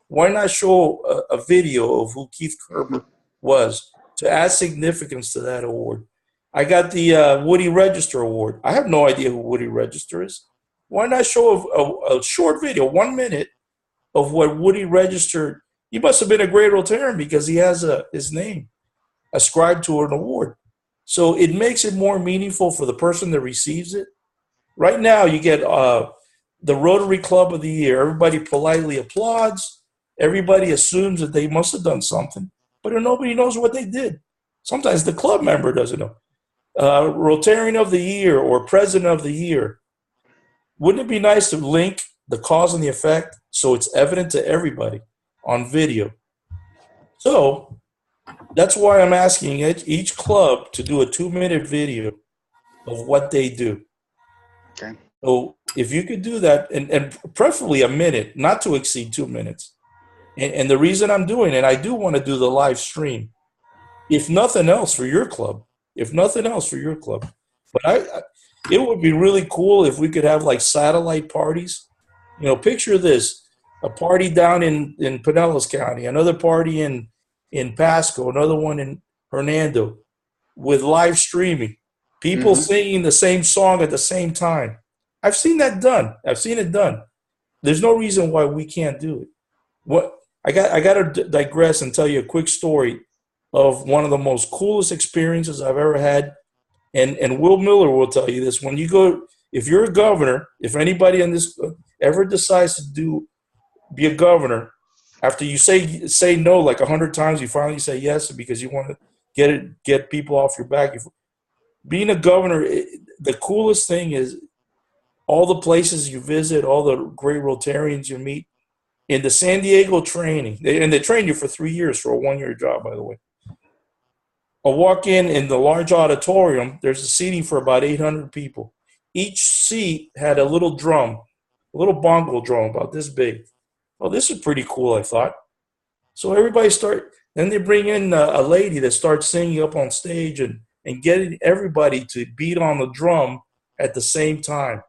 Why not show a video of who Keith Kerber was to add significance to that award? I got the Woody Register Award. I have no idea who Woody Register is. Why not show a short video, 1 minute, of what Woody Register? He must have been a great Rotarian because he has his name ascribed to an award. So it makes it more meaningful for the person that receives it. Right now, you get the Rotary Club of the Year. Everybody politely applauds. Everybody assumes that they must have done something, but nobody knows what they did. Sometimes the club member doesn't know. Rotarian of the Year or President of the Year. Wouldn't it be nice to link the cause and the effect so it's evident to everybody on video? So that's why I'm asking each club to do a 2-minute video of what they do. Okay. So if you could do that, and preferably a minute, not to exceed 2 minutes. And the reason I'm doing it, I do want to do the live stream. If nothing else for your club. But it would be really cool if we could have like satellite parties. Picture this, a party down in Pinellas County, another party in Pasco, another one in Hernando, with live streaming, people singing the same song at the same time. I've seen that done. I've seen it done. There's no reason why we can't do it. What I got to digress and tell you a quick story of one of the most coolest experiences I've ever had. And Will Miller will tell you this. When you go, if you're a governor, if anybody in this ever decides to be a governor, after you say no like 100 times, you finally say yes because you want to get people off your back. Being a governor, the coolest thing is all the places you visit, all the great Rotarians you meet. In the San Diego training, they train you for 3 years for a 1-year job, by the way. I walk in the large auditorium. There's a seating for about 800 people. Each seat had a little drum, a little bongo drum about this big. Oh, this is pretty cool, I thought. So everybody then they bring in a lady that starts singing up on stage and getting everybody to beat on the drum at the same time.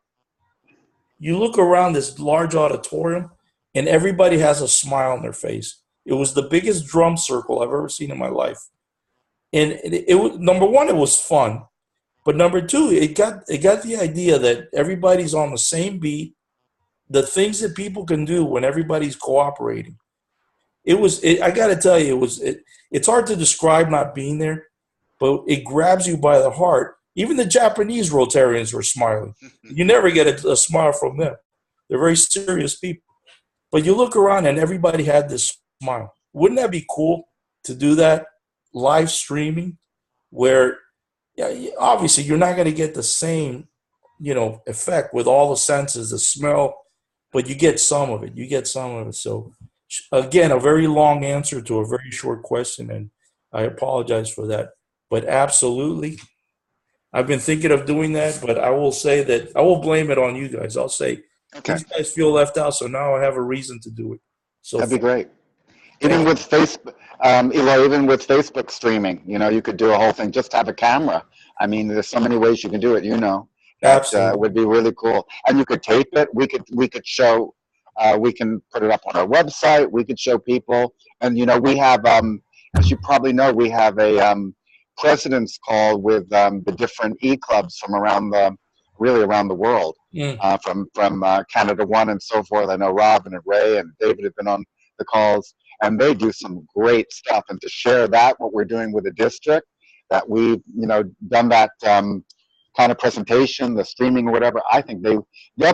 You look around this large auditorium, and everybody has a smile on their face. It was the biggest drum circle I've ever seen in my life. And it number one, it was fun. But number two, it got the idea that everybody's on the same beat, the things that people can do when everybody's cooperating. I got to tell you, it's hard to describe not being there, but it grabs you by the heart. Even the Japanese Rotarians were smiling. You never get a smile from them. They're very serious people. But you look around and everybody had this smile. Wouldn't that be cool to do that live streaming where obviously you're not going to get the same, effect with all the senses, the smell, but you get some of it. You get some of it. So again, a very long answer to a very short question, and I apologize for that. But absolutely, I've been thinking of doing that, but I will say that I will blame it on you guys. I'll say, Okay, these guys feel left out, so now I have a reason to do it. So that'd be great. thank Even you. with Facebook, Eli, even with Facebook streaming, you could do a whole thing. Just have a camera. I mean, there's so many ways you can do it. That Absolutely. would be really cool. And you could tape it. We could show. We can put it up on our website. We could show people. And we have, as you probably know, we have a president's call with the different e-clubs from around the world. From Canada One and so forth. I know Robin and Ray and David have been on the calls, and they do some great stuff. And to share what we're doing with the district, that we've done that kind of presentation, the streaming or whatever, I think they'll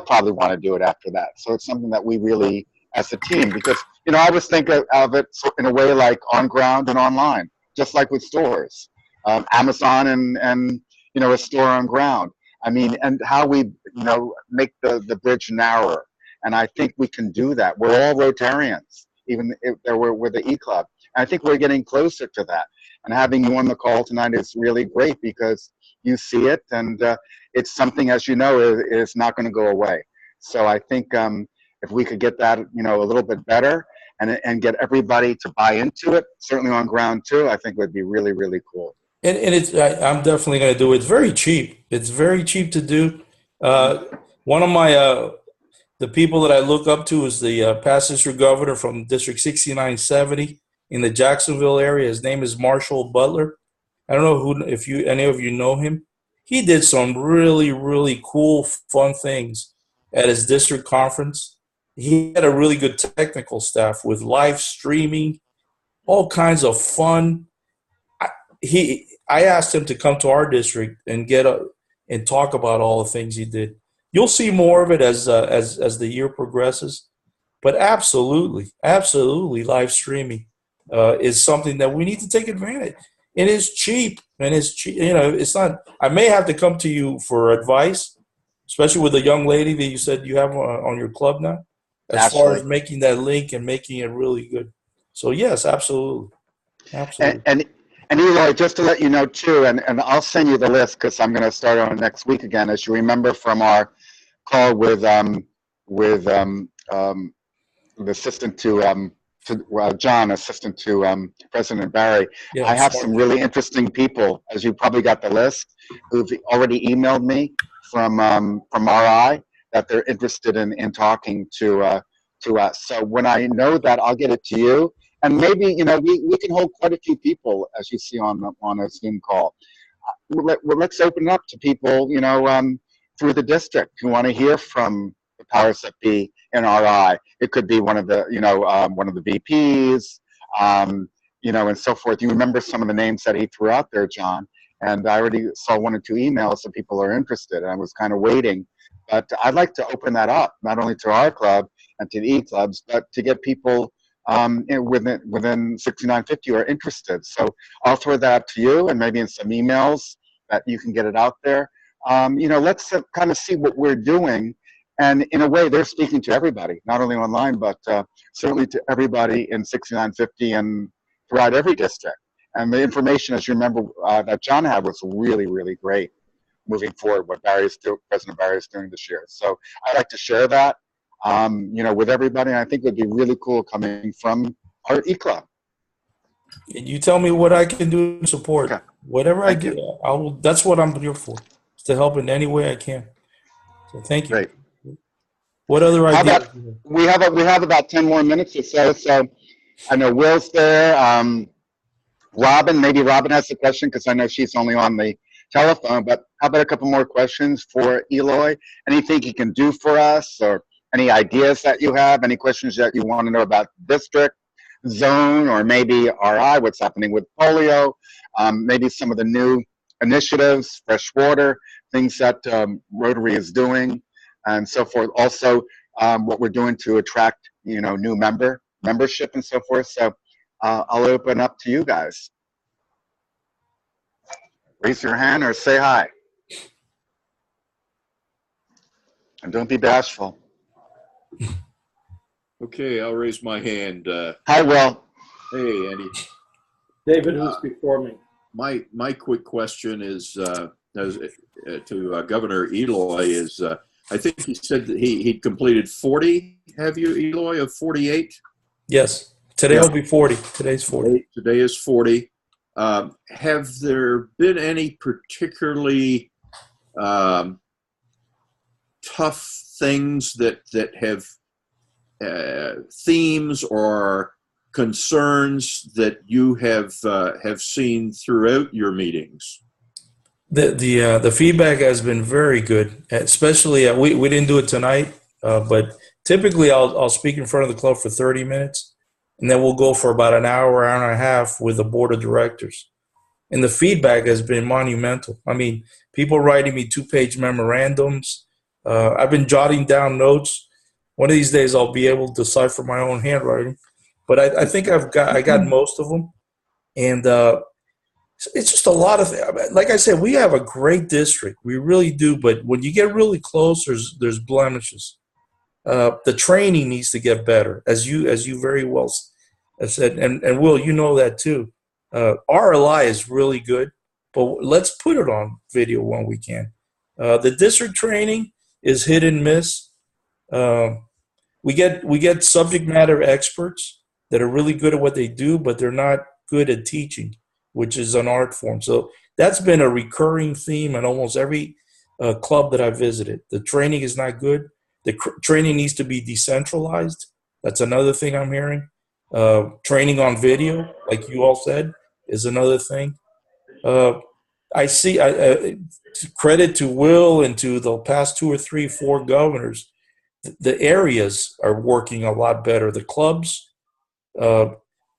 probably want to do it after that. So it's something that we really, as a team, because I always think of it in a way like on ground and online, just like with stores, Amazon and a store on ground. I mean, and how we make the bridge narrower. And I think we can do that. We're all Rotarians, even if we're the E-Club. And I think we're getting closer to that. And having you on the call tonight is really great because you see it, and it's something, as you know, is not going to go away. So I think if we could get that, a little bit better and get everybody to buy into it, certainly on ground too, I think would be really, really cool. And I'm definitely going to do it. It's very cheap. It's very cheap to do. One of my the people that I look up to is the past district governor from District 6970 in the Jacksonville area. His name is Marshall Butler. I don't know if any of you know him. He did some really, really cool, fun things at his district conference. He had a really good technical staff with live streaming, all kinds of fun. I asked him to come to our district and and talk about all the things he did. You'll see more of it as the year progresses, but absolutely, live streaming is something that we need to take advantage. It is cheap, and it's cheap. It's not. I may have to come to you for advice, especially with the young lady that you said you have on your club now, as far as making that link and making it really good. So yes, absolutely. And Eli, just to let you know too, and I'll send you the list because I'm going to start on it next week again. As you remember from our call with the assistant to John, assistant to President Barry, yeah, I have some really interesting people, as you probably got the list, who've already emailed me from RI that they're interested in talking to us. So when I know that, I'll get it to you. And maybe, we can hold quite a few people, as you see on a Zoom call. Let's open it up to people, through the district who want to hear from the powers that be in RI. It could be one of the, one of the VPs, and so forth. You remember some of the names that he threw out there, John, and I already saw 1 or 2 emails that people are interested. And I was kind of waiting, but I'd like to open that up, not only to our club and to the E-clubs, but to get people within 6950 are interested. So I'll throw that to you, and maybe in some emails that you can get it out there. Let's kind of see what we're doing. And in a way, they're speaking to everybody, not only online, but certainly to everybody in 6950 and throughout every district. And the information, as you remember, that John had was really, really great moving forward, what President Barry is doing this year. So I'd like to share that, with everybody. And I think it would be really cool coming from our E-Club. You tell me what I can do to support. Okay. Whatever I do, that's what I'm here for, to help in any way I can. So thank you. Great. What other ideas? We have about 10 more minutes or so. So I know Will's there. Robin, maybe Robin has a question because I know she's only on the telephone. But how about a couple more questions for Eloy? Anything he can do for us, or any ideas that you have? Any questions that you want to know about district, zone, or maybe RI? What's happening with polio? Maybe some of the new initiatives, fresh water, things that Rotary is doing, and so forth. Also, what we're doing to attract, new membership and so forth. So I'll open up to you guys. Raise your hand or say hi. And don't be bashful. Okay, I'll raise my hand. Hi, Will. Hey, Andy. David, who's before me. My quick question is to Governor Eloy is, I think he said that he'd completed 40. Have you, Eloy, of 48? Yes. Today will be 40. Today's 40. Today is 40. Have there been any particularly tough things that have themes or concerns that you have seen throughout your meetings? The feedback has been very good, especially we didn't do it tonight, but typically I'll speak in front of the club for 30 minutes, and then we'll go for about an hour and a half with the board of directors. And the feedback has been monumental. I mean, people writing me 2-page memorandums. I've been jotting down notes. One of these days I'll be able to decipher my own handwriting, but I think I got most of them. And it's just a lot of, like I said, we have a great district. We really do. But when you get really close, there's blemishes. The training needs to get better, as you very well have said. And Will, you know that too. RLI is really good, but let's put it on video when we can. The district training is hit and miss. We get subject matter experts that are really good at what they do, but they're not good at teaching, which is an art form. So that's been a recurring theme in almost every club that I visited. The training is not good. The training needs to be decentralized. That's another thing I'm hearing. Training on video, like you all said, is another thing. I see credit to Will and to the past 2 or 3, 4 governors. The areas are working a lot better. The clubs,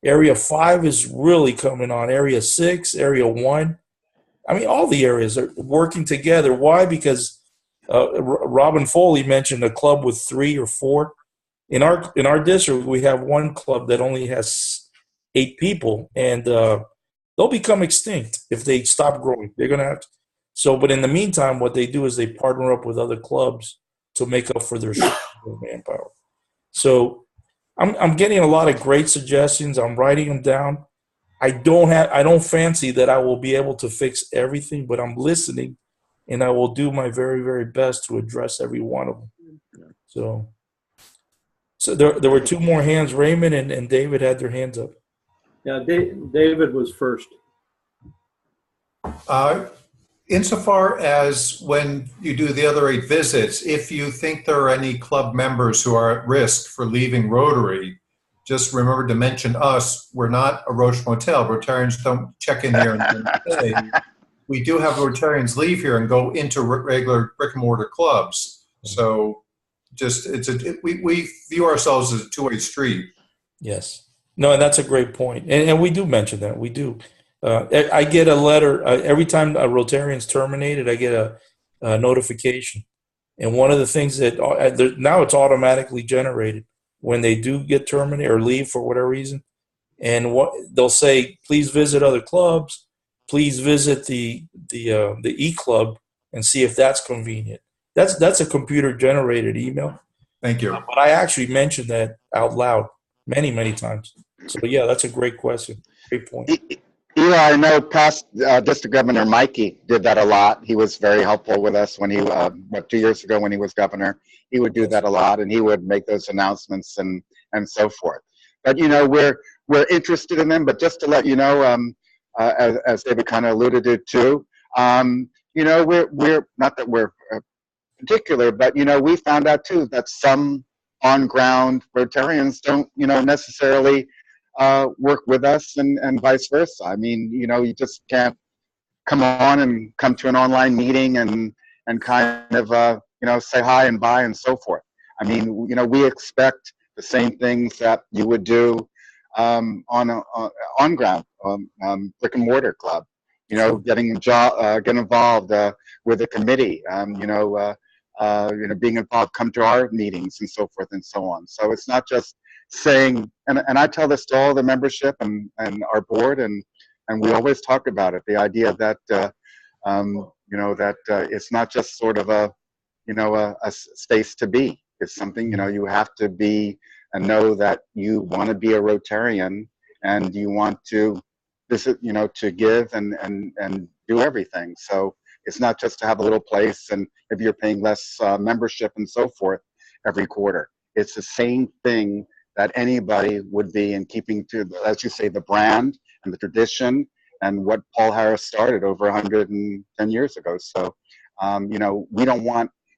Area 5 is really coming on. Area 6, Area 1. I mean, all the areas are working together. Why? Because Robin Foley mentioned a club with 3 or 4. In our district, we have one club that only has 8 people, and they'll become extinct if they stop growing. They're going to have to. So, but in the meantime, what they do is they partner up with other clubs to make up for their manpower. So I'm getting a lot of great suggestions. I'm writing them down. I don't fancy that I will be able to fix everything, but I'm listening, and I will do my very, very best to address every one of them. So there were 2 more hands. Raymond and David had their hands up. Yeah, David was first. Insofar as when you do the other 8 visits, if you think there are any club members who are at risk for leaving Rotary, just remember to mention us. We're not a Roche Motel. Rotarians don't check in here and stay. We do have Rotarians leave here and go into regular brick and mortar clubs. So just we view ourselves as a 2-way street. Yes. No, and that's a great point. And we do mention that. We do. I get a letter every time a Rotarian's terminated. I get a notification, and one of the things that now it's automatically generated when they do get terminated or leave for whatever reason, and what they'll say: please visit other clubs, please visit the E Club and see if that's convenient. That's a computer generated email. Thank you. But I actually mentioned that out loud many times. So yeah, that's a great question. Great point. Yeah, I know past District Governor Mikey did that a lot. He was very helpful with us when he, 2 years ago when he was governor. He would do that a lot, and he would make those announcements and so forth. But, we're interested in them, but just to let you know, as David kind of alluded to too, we're not that we're particular, but, we found out too that some on-ground Rotarians don't, necessarily work with us and vice versa. I mean, you just can't come on and come to an online meeting and kind of, say hi and bye and so forth. I mean, we expect the same things that you would do on ground brick and mortar club. get involved with the committee, being involved, come to our meetings and so forth and so on. So it's not just saying, and I tell this to all the membership and our board, and we always talk about it, the idea that, it's not just sort of a space to be. It's something, you have to be and know that you want to be a Rotarian and you want to visit, to give and do everything. So it's not just to have a little place and if you're paying less membership and so forth every quarter. It's the same thing that anybody would be in keeping to, as you say, the brand and the tradition and what Paul Harris started over 110 years ago. So,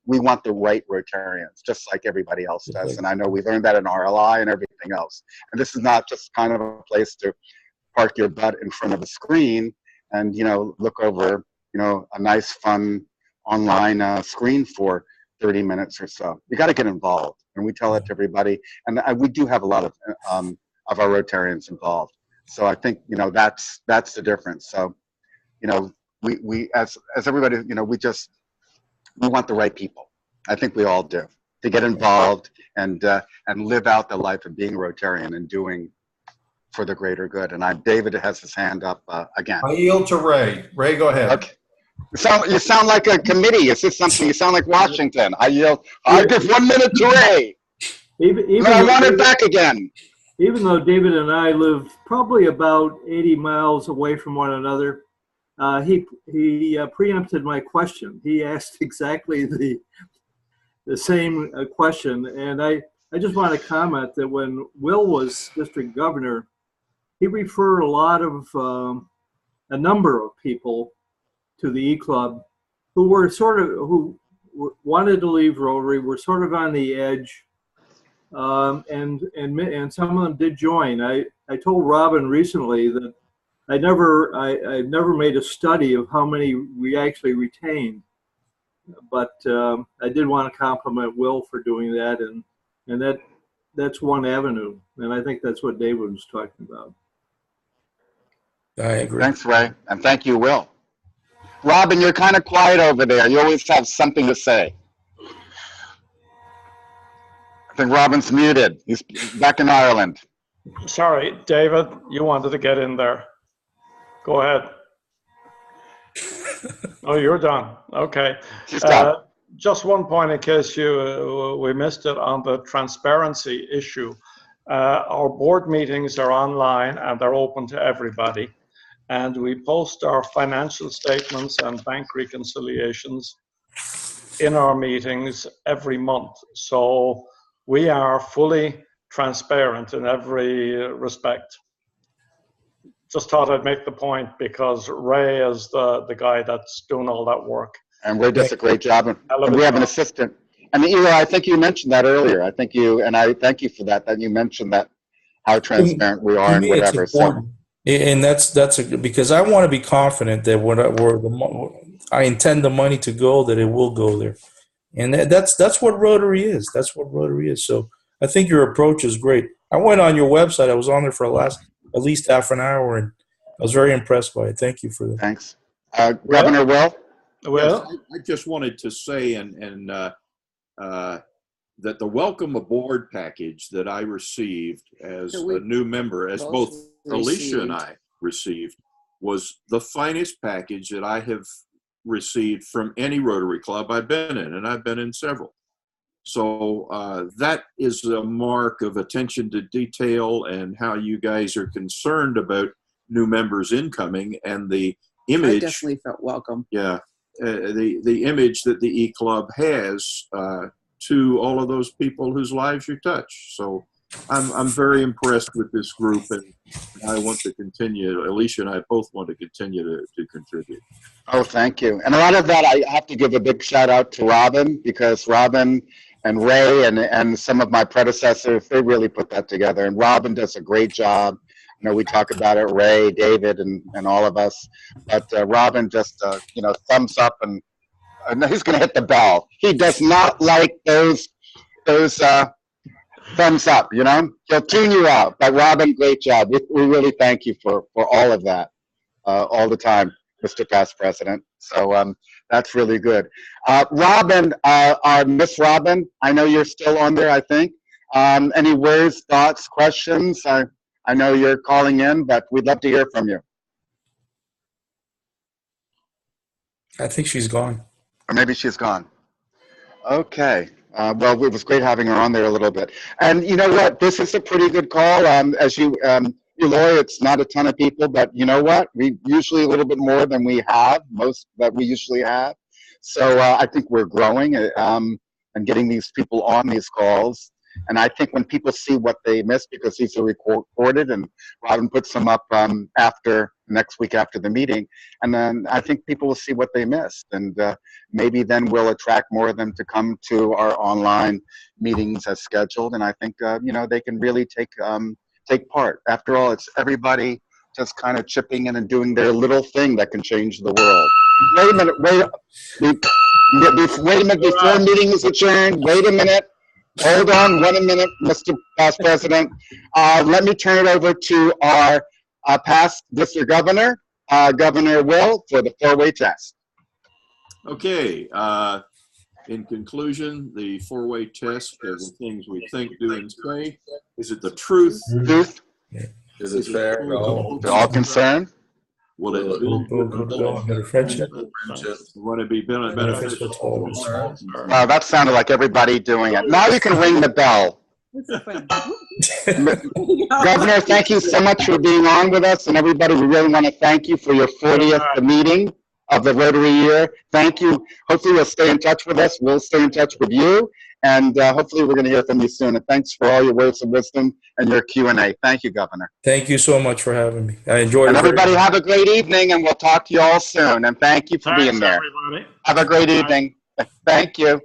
we want the right Rotarians, just like everybody else does. And I know we learned that in RLI and everything else. And this is not just kind of a place to park your butt in front of a screen and, look over, a nice, fun online screen for 30 minutes or so. You got to get involved. And we tell that to everybody. And we do have a lot of our Rotarians involved. So I think, that's the difference. So, we as everybody, we want the right people. I think we all do, to get involved and live out the life of being a Rotarian and doing for the greater good. And David has his hand up again. I yield to Ray. Ray, go ahead. Okay. You sound like a committee. Is this something? You sound like Washington. I yield. I give 1 minute to Ray. Even I want it back again. Even though David and I live probably about 80 miles away from one another, he preempted my question. He asked exactly the same question, and I just want to comment that when Will was district governor, he referred a number of people to the E-Club who wanted to leave Rotary, were sort of on the edge, and some of them did join. I told Robin recently that I've never made a study of how many we actually retained, but I did want to compliment Will for doing that, and that's one avenue, and I think that's what David was talking about. I agree. Thanks, Ray, and thank you, Will. Robin, you're kind of quiet over there. You always have something to say. I think Robin's muted. He's back in Ireland. Sorry, David, you wanted to get in there. Go ahead. Oh, you're done. Okay. Just one point in case we missed it on the transparency issue. Our board meetings are online and they're open to everybody. And we post our financial statements and bank reconciliations in our meetings every month. So we are fully transparent in every respect. Just thought I'd make the point because Ray is the guy that's doing all that work. And Ray does a great job. And we have an assistant. And Eli, I think you mentioned that earlier. I thank you for that you mentioned that, how transparent we are and whatever. So. And that's because I want to be confident that I intend the money to go, that it will go there. And that's what Rotary is. That's what Rotary is. So I think your approach is great. I went on your website. I was on there for at least half an hour, and I was very impressed by it. Thank you for that. Thanks. Governor Will? Well, yes, I just wanted to say that the welcome aboard package that I received as a new member, as both Alicia and I received, was the finest package that I have received from any Rotary Club I've been in, and I've been in several. So that is a mark of attention to detail and how you guys are concerned about new members incoming, and the image. I definitely felt welcome. Yeah, the image that the E-Club has to all of those people whose lives you touch. So I'm very impressed with this group, and I want to continue. Alicia and I both want to continue to contribute. Oh, thank you. And a lot of that, I have to give a big shout out to Robin, because Robin and Ray and some of my predecessors, they really put that together. And Robin does a great job. You know, we talk about it, Ray, David, and all of us. But Robin just, thumbs up, and he's going to hit the bell. He does not like those thumbs up, He'll tune you out. But Robin, great job. We really thank you for all of that all the time. Mr. Past President. So that's really good. Robin, Miss Robin, I know you're still on there, I think. Any words, thoughts, questions? I know you're calling in, but we'd love to hear from you. I think she's gone. Or maybe she's gone. Okay. Well, it was great having her on there a little bit. And you know what? This is a pretty good call. As Eloy, it's not a ton of people, but you know what? We usually a little bit more than we have, most that we usually have. So I think we're growing and getting these people on these calls. And I think when people see what they missed, because these are recorded and Robin puts them up next week after the meeting, and then I think people will see what they missed, and maybe then we'll attract more of them to come to our online meetings as scheduled. And I think they can really take part. After all, it's everybody just kind of chipping in and doing their little thing that can change the world. Wait a minute. Wait a minute before meeting is adjourned. Wait a minute. Hold on 1 minute, Mr. Past President. Let me turn it over to our past district governor, Governor Will, for the four-way test. Okay. In conclusion, the four-way test of the things we think, do, and say. Is it the truth? Truth? Is it fair to all? To all concerned? Will it build Better friendship. Will it be beneficial to all? That sounded like everybody doing it. Now you can ring the bell. Governor, thank you so much for being on with us, and everybody, we really want to thank you for your 40th meeting of the Rotary year. Thank you. Hopefully you'll stay in touch with us. We'll stay in touch with you, and hopefully we're going to hear from you soon. And thanks for all your words of wisdom and your Q&A. Thank you, Governor. Thank you so much for having me. I enjoyed it. And everybody have a great evening, and we'll talk to you all soon. And thank you for being there. Everybody. Have a great evening. Thank you.